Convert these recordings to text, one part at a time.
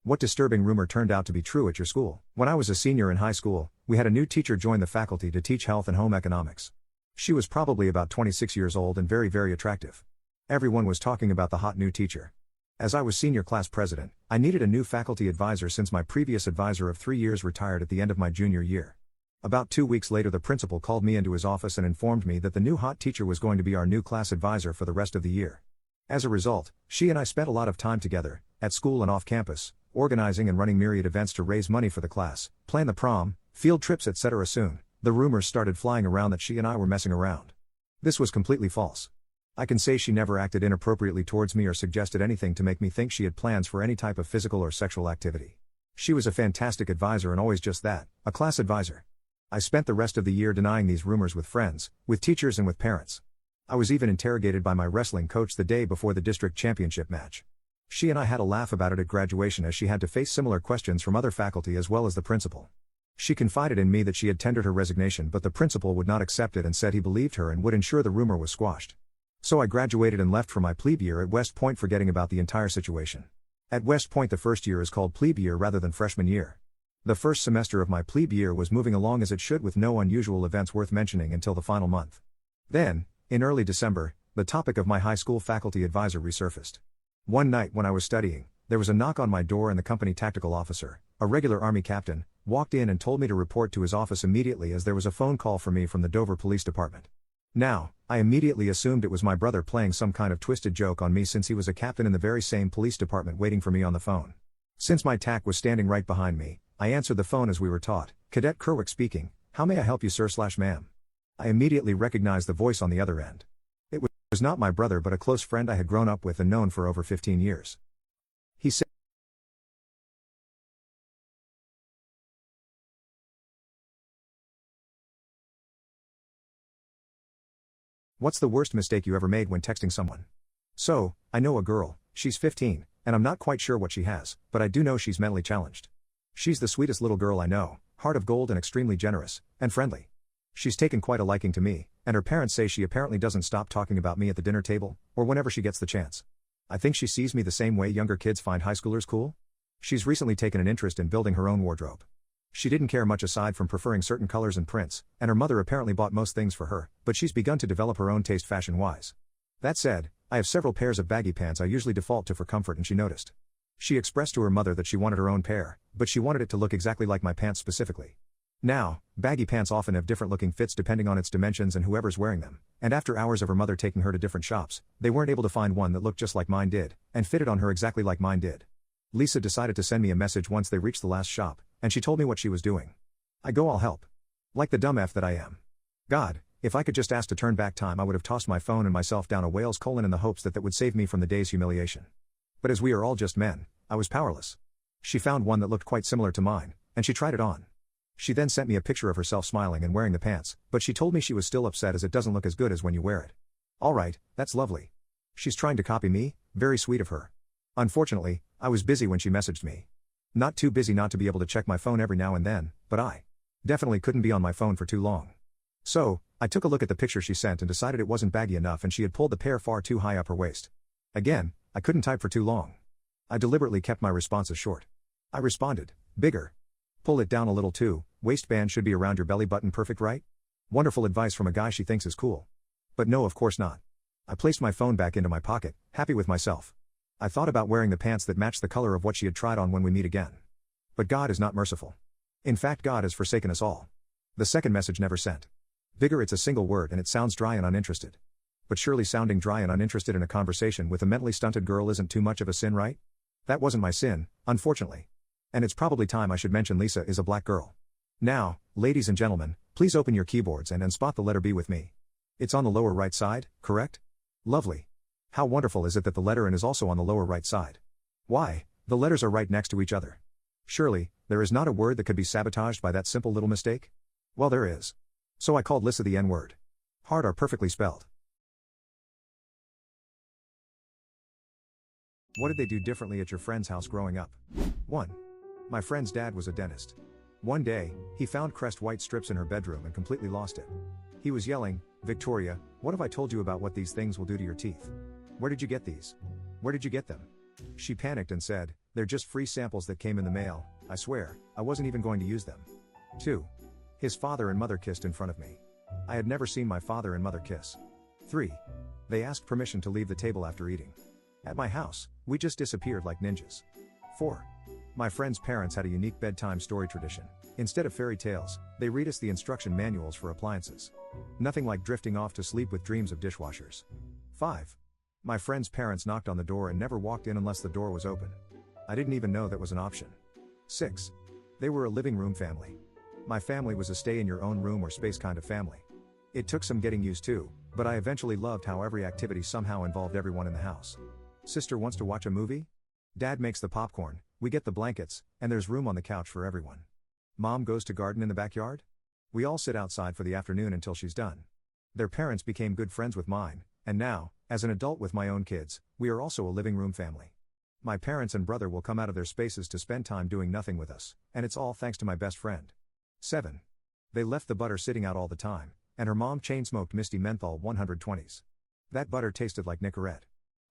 What disturbing rumor turned out to be true at your school? When I was a senior in high school, we had a new teacher join the faculty to teach health and home economics. She was probably about 26 years old and very, very attractive. Everyone was talking about the hot new teacher. As I was senior class president, I needed a new faculty advisor since my previous advisor of 3 years retired at the end of my junior year. About 2 weeks later, the principal called me into his office and informed me that the new hot teacher was going to be our new class advisor for the rest of the year. As a result, she and I spent a lot of time together, at school and off campus, organizing and running myriad events to raise money for the class, plan the prom, field trips, etc. Soon, the rumors started flying around that she and I were messing around. This was completely false. I can say she never acted inappropriately towards me or suggested anything to make me think she had plans for any type of physical or sexual activity. She was a fantastic advisor and always just that, a class advisor. I spent the rest of the year denying these rumors with friends, with teachers and with parents. I was even interrogated by my wrestling coach the day before the district championship match. She and I had a laugh about it at graduation as she had to face similar questions from other faculty as well as the principal. She confided in me that she had tendered her resignation, but the principal would not accept it and said he believed her and would ensure the rumor was squashed. So I graduated and left for my plebe year at West Point, forgetting about the entire situation. At West Point, the first year is called plebe year rather than freshman year. The first semester of my plebe year was moving along as it should, with no unusual events worth mentioning until the final month. Then, in early December, the topic of my high school faculty advisor resurfaced. One night when I was studying, there was a knock on my door and the company tactical officer, a regular Army captain, walked in and told me to report to his office immediately as there was a phone call for me from the Dover Police Department. Now, I immediately assumed it was my brother playing some kind of twisted joke on me since he was a captain in the very same police department waiting for me on the phone. Since my TAC was standing right behind me, I answered the phone as we were taught. "Cadet Kerwick speaking, how may I help you, sir/ma'am?" I immediately recognized the voice on the other end. It was not my brother but a close friend I had grown up with and known for over 15 years. He said, "What's the worst mistake you ever made when texting someone?" "So, I know a girl, she's 15, and I'm not quite sure what she has, but I do know she's mentally challenged. She's the sweetest little girl I know, heart of gold and extremely generous, and friendly. She's taken quite a liking to me, and her parents say she apparently doesn't stop talking about me at the dinner table, or whenever she gets the chance. I think she sees me the same way younger kids find high schoolers cool. She's recently taken an interest in building her own wardrobe. She didn't care much aside from preferring certain colors and prints, and her mother apparently bought most things for her, but she's begun to develop her own taste fashion-wise. That said, I have several pairs of baggy pants I usually default to for comfort, and she noticed. She expressed to her mother that she wanted her own pair, but she wanted it to look exactly like my pants specifically. Now, baggy pants often have different looking fits depending on its dimensions and whoever's wearing them, and after hours of her mother taking her to different shops, they weren't able to find one that looked just like mine did, and fitted on her exactly like mine did. Lisa decided to send me a message once they reached the last shop, and she told me what she was doing. I go, "I'll help." Like the dumb F that I am. God, if I could just ask to turn back time, I would have tossed my phone and myself down a whale's colon in the hopes that would save me from the day's humiliation. But as we are all just men, I was powerless. She found one that looked quite similar to mine, and she tried it on. She then sent me a picture of herself smiling and wearing the pants, but she told me she was still upset as it doesn't look as good as when you wear it. Alright, that's lovely. She's trying to copy me, very sweet of her. Unfortunately, I was busy when she messaged me. Not too busy not to be able to check my phone every now and then, but I definitely couldn't be on my phone for too long. So, I took a look at the picture she sent and decided it wasn't baggy enough and she had pulled the pair far too high up her waist. Again, I couldn't type for too long. I deliberately kept my responses short. I responded, "Bigger. Pull it down a little too, waistband should be around your belly button, perfect, right?" Wonderful advice from a guy she thinks is cool. But no, of course not. I placed my phone back into my pocket, happy with myself. I thought about wearing the pants that matched the color of what she had tried on when we meet again. But God is not merciful. In fact, God has forsaken us all. The second message never sent. Bigger, it's a single word and it sounds dry and uninterested. But surely sounding dry and uninterested in a conversation with a mentally stunted girl isn't too much of a sin, right? That wasn't my sin, unfortunately. And it's probably time I should mention Lisa is a black girl. Now, ladies and gentlemen, please open your keyboards and spot the letter B with me. It's on the lower right side, correct? Lovely. How wonderful is it that the letter N is also on the lower right side? Why, the letters are right next to each other. Surely, there is not a word that could be sabotaged by that simple little mistake? Well, there is. So I called Lisa the N-word. Hard are perfectly spelled. What did they do differently at your friend's house growing up? 1. My friend's dad was a dentist. One day, he found Crest white strips in her bedroom and completely lost it. He was yelling, "Victoria, what have I told you about what these things will do to your teeth? Where did you get these? Where did you get them?" She panicked and said, They're just free samples that came in the mail, I swear, I wasn't even going to use them. 2. His father and mother kissed in front of me. I had never seen my father and mother kiss. 3. They asked permission to leave the table after eating. At my house, we just disappeared like ninjas. 4. My friend's parents had a unique bedtime story tradition. Instead of fairy tales, they read us the instruction manuals for appliances. Nothing like drifting off to sleep with dreams of dishwashers. 5. My friend's parents knocked on the door and never walked in unless the door was open. I didn't even know that was an option. 6. They were a living room family. My family was a stay in your own room or space kind of family. It took some getting used to, but I eventually loved how every activity somehow involved everyone in the house. Sister wants to watch a movie? Dad makes the popcorn, we get the blankets, and there's room on the couch for everyone. Mom goes to garden in the backyard? We all sit outside for the afternoon until she's done. Their parents became good friends with mine, and now, as an adult with my own kids, we are also a living room family. My parents and brother will come out of their spaces to spend time doing nothing with us, and it's all thanks to my best friend. 7. They left the butter sitting out all the time, and her mom chain-smoked Misty Menthol 120s. That butter tasted like Nicorette.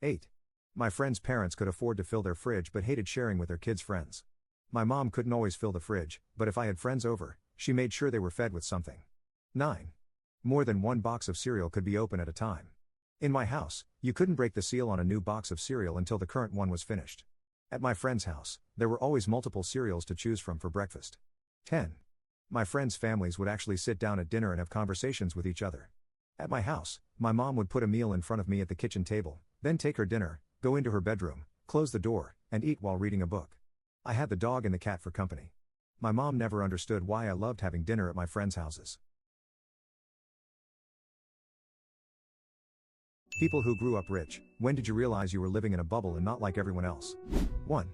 8. My friend's parents could afford to fill their fridge but hated sharing with their kids' friends. My mom couldn't always fill the fridge, but if I had friends over, she made sure they were fed with something. 9. More than one box of cereal could be open at a time. In my house, you couldn't break the seal on a new box of cereal until the current one was finished. At my friend's house, there were always multiple cereals to choose from for breakfast. 10. My friends' families would actually sit down at dinner and have conversations with each other. At my house, my mom would put a meal in front of me at the kitchen table, then take her dinner, go into her bedroom, close the door, and eat while reading a book. I had the dog and the cat for company. My mom never understood why I loved having dinner at my friends' houses. People who grew up rich, when did you realize you were living in a bubble and not like everyone else? 1.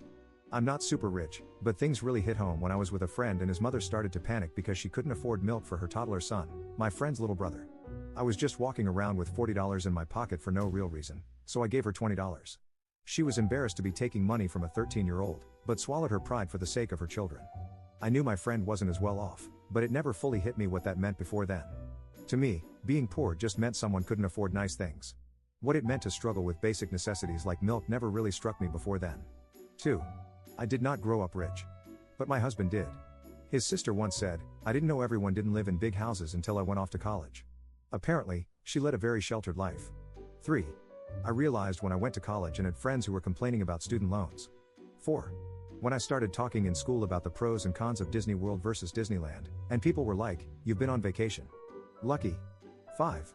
I'm not super rich, but things really hit home when I was with a friend and his mother started to panic because she couldn't afford milk for her toddler son, my friend's little brother. I was just walking around with $40 in my pocket for no real reason, so I gave her $20. She was embarrassed to be taking money from a 13-year-old, but swallowed her pride for the sake of her children. I knew my friend wasn't as well off, but it never fully hit me what that meant before then. To me, being poor just meant someone couldn't afford nice things. What it meant to struggle with basic necessities like milk never really struck me before then. 2. I did not grow up rich. But my husband did. His sister once said, I didn't know everyone didn't live in big houses until I went off to college. Apparently, she led a very sheltered life. 3. I realized when I went to college and had friends who were complaining about student loans. 4. When I started talking in school about the pros and cons of Disney World versus Disneyland, and people were like, you've been on vacation. Lucky. 5.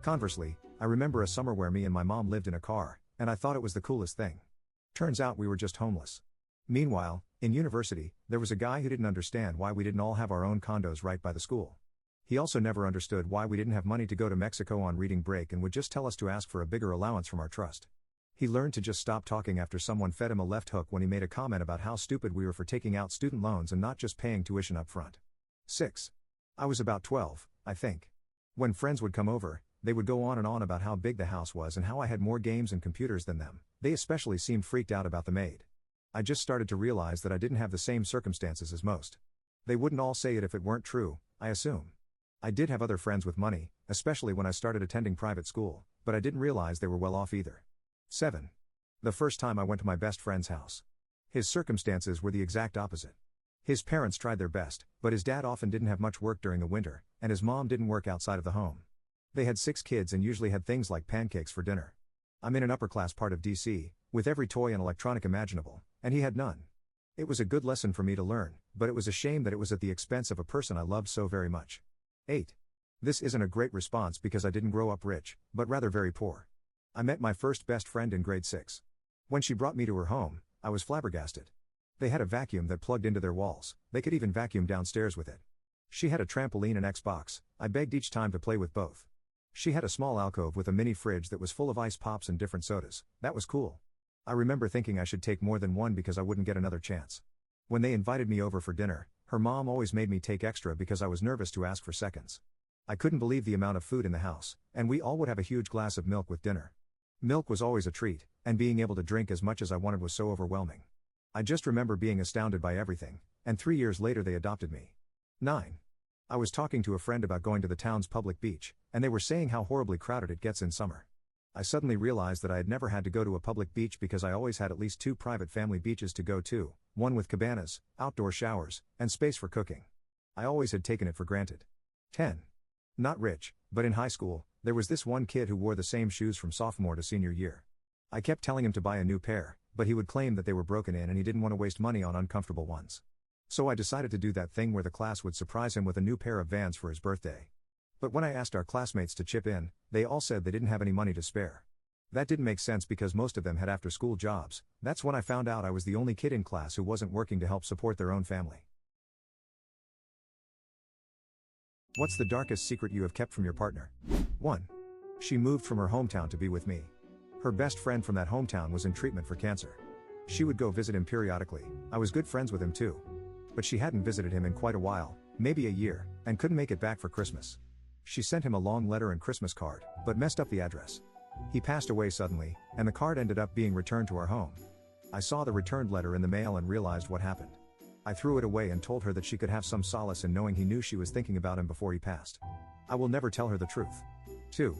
Conversely, I remember a summer where me and my mom lived in a car, and I thought it was the coolest thing. Turns out we were just homeless. Meanwhile, in university, there was a guy who didn't understand why we didn't all have our own condos right by the school. He also never understood why we didn't have money to go to Mexico on reading break and would just tell us to ask for a bigger allowance from our trust. He learned to just stop talking after someone fed him a left hook when he made a comment about how stupid we were for taking out student loans and not just paying tuition up front. 6. I was about 12, I think. When friends would come over, they would go on and on about how big the house was and how I had more games and computers than them. They especially seemed freaked out about the maid. I just started to realize that I didn't have the same circumstances as most. They wouldn't all say it if it weren't true, I assume. I did have other friends with money, especially when I started attending private school, but I didn't realize they were well off either. 7. The first time I went to my best friend's house. His circumstances were the exact opposite. His parents tried their best, but his dad often didn't have much work during the winter, and his mom didn't work outside of the home. They had 6 kids and usually had things like pancakes for dinner. I'm in an upper-class part of DC, with every toy and electronic imaginable, and he had none. It was a good lesson for me to learn, but it was a shame that it was at the expense of a person I loved so very much. 8. This isn't a great response because I didn't grow up rich, but rather very poor. I met my first best friend in grade 6. When she brought me to her home, I was flabbergasted. They had a vacuum that plugged into their walls, they could even vacuum downstairs with it. She had a trampoline and Xbox, I begged each time to play with both. She had a small alcove with a mini fridge that was full of ice pops and different sodas, that was cool. I remember thinking I should take more than one because I wouldn't get another chance. When they invited me over for dinner, her mom always made me take extra because I was nervous to ask for seconds. I couldn't believe the amount of food in the house, and we all would have a huge glass of milk with dinner. Milk was always a treat, and being able to drink as much as I wanted was so overwhelming. I just remember being astounded by everything, and 3 years later they adopted me. 9. I was talking to a friend about going to the town's public beach, and they were saying how horribly crowded it gets in summer. I suddenly realized that I had never had to go to a public beach because I always had at least 2 private family beaches to go to, one with cabanas, outdoor showers, and space for cooking. I always had taken it for granted. 10. Not rich, but in high school, there was this one kid who wore the same shoes from sophomore to senior year. I kept telling him to buy a new pair, but he would claim that they were broken in and he didn't want to waste money on uncomfortable ones. So I decided to do that thing where the class would surprise him with a new pair of Vans for his birthday. But when I asked our classmates to chip in, they all said they didn't have any money to spare. That didn't make sense because most of them had after-school jobs. That's when I found out I was the only kid in class who wasn't working to help support their own family. What's the darkest secret you have kept from your partner? 1. She moved from her hometown to be with me. Her best friend from that hometown was in treatment for cancer. She would go visit him periodically. I was good friends with him too. But she hadn't visited him in quite a while, maybe a year, and couldn't make it back for Christmas. She sent him a long letter and Christmas card, but messed up the address. He passed away suddenly, and the card ended up being returned to our home. I saw the returned letter in the mail and realized what happened. I threw it away and told her that she could have some solace in knowing he knew she was thinking about him before he passed. I will never tell her the truth. 2.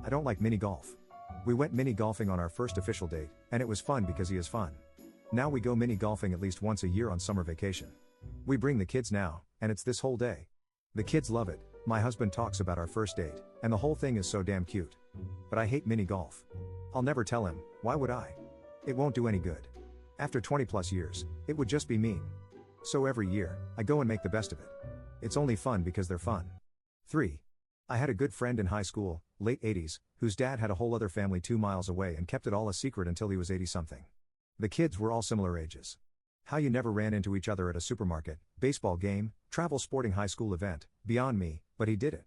I don't like mini golf. We went mini golfing on our first official date, and it was fun because he is fun. Now we go mini golfing at least once a year on summer vacation. We bring the kids now, and it's this whole day. The kids love it. My husband talks about our first date, and the whole thing is so damn cute. But I hate mini golf. I'll never tell him, why would I? It won't do any good. After 20 plus years, it would just be mean. So every year, I go and make the best of it. It's only fun because they're fun. 3. I had a good friend in high school, late 80s, whose dad had a whole other family 2 miles away and kept it all a secret until he was 80-something. The kids were all similar ages. How you never ran into each other at a supermarket, baseball game, travel sporting high school event, beyond me, but he did it.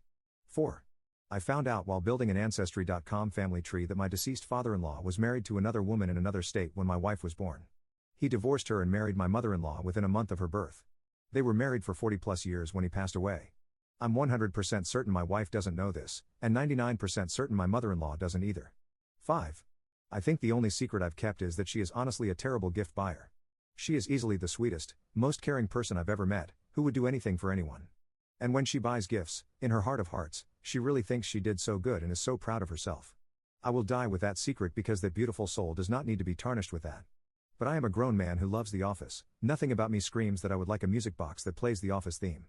4. I found out while building an Ancestry.com family tree that my deceased father-in-law was married to another woman in another state when my wife was born. He divorced her and married my mother-in-law within a month of her birth. They were married for 40 plus years when he passed away. I'm 100% certain my wife doesn't know this, and 99% certain my mother-in-law doesn't either. 5. I think the only secret I've kept is that she is honestly a terrible gift buyer. She is easily the sweetest, most caring person I've ever met, who would do anything for anyone. And when she buys gifts, in her heart of hearts, she really thinks she did so good and is so proud of herself. I will die with that secret because that beautiful soul does not need to be tarnished with that. But I am a grown man who loves The Office. Nothing about me screams that I would like a music box that plays The Office theme.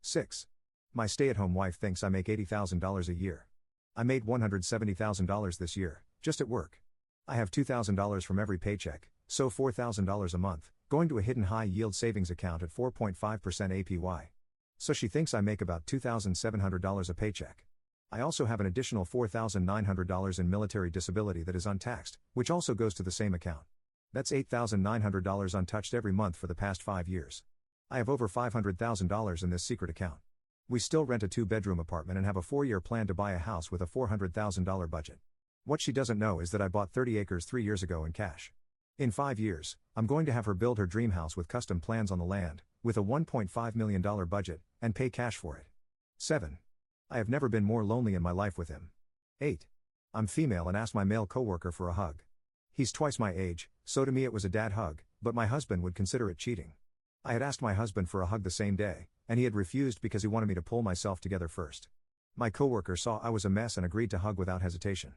6. My stay-at-home wife thinks I make $80,000 a year. I made $170,000 this year, just at work. I have $2,000 from every paycheck, so $4,000 a month, going to a hidden high-yield savings account at 4.5% APY. So she thinks I make about $2,700 a paycheck. I also have an additional $4,900 in military disability that is untaxed, which also goes to the same account. That's $8,900 untouched every month for the past 5 years. I have over $500,000 in this secret account. We still rent a 2-bedroom apartment and have a 4-year plan to buy a house with a $400,000 budget. What she doesn't know is that I bought 30 acres 3 years ago in cash. In 5 years, I'm going to have her build her dream house with custom plans on the land, with a $1.5 million budget, and pay cash for it. 7. I have never been more lonely in my life with him. 8. I'm female and asked my male coworker for a hug. He's twice my age, so to me it was a dad hug, but my husband would consider it cheating. I had asked my husband for a hug the same day, and he had refused because he wanted me to pull myself together first. My coworker saw I was a mess and agreed to hug without hesitation.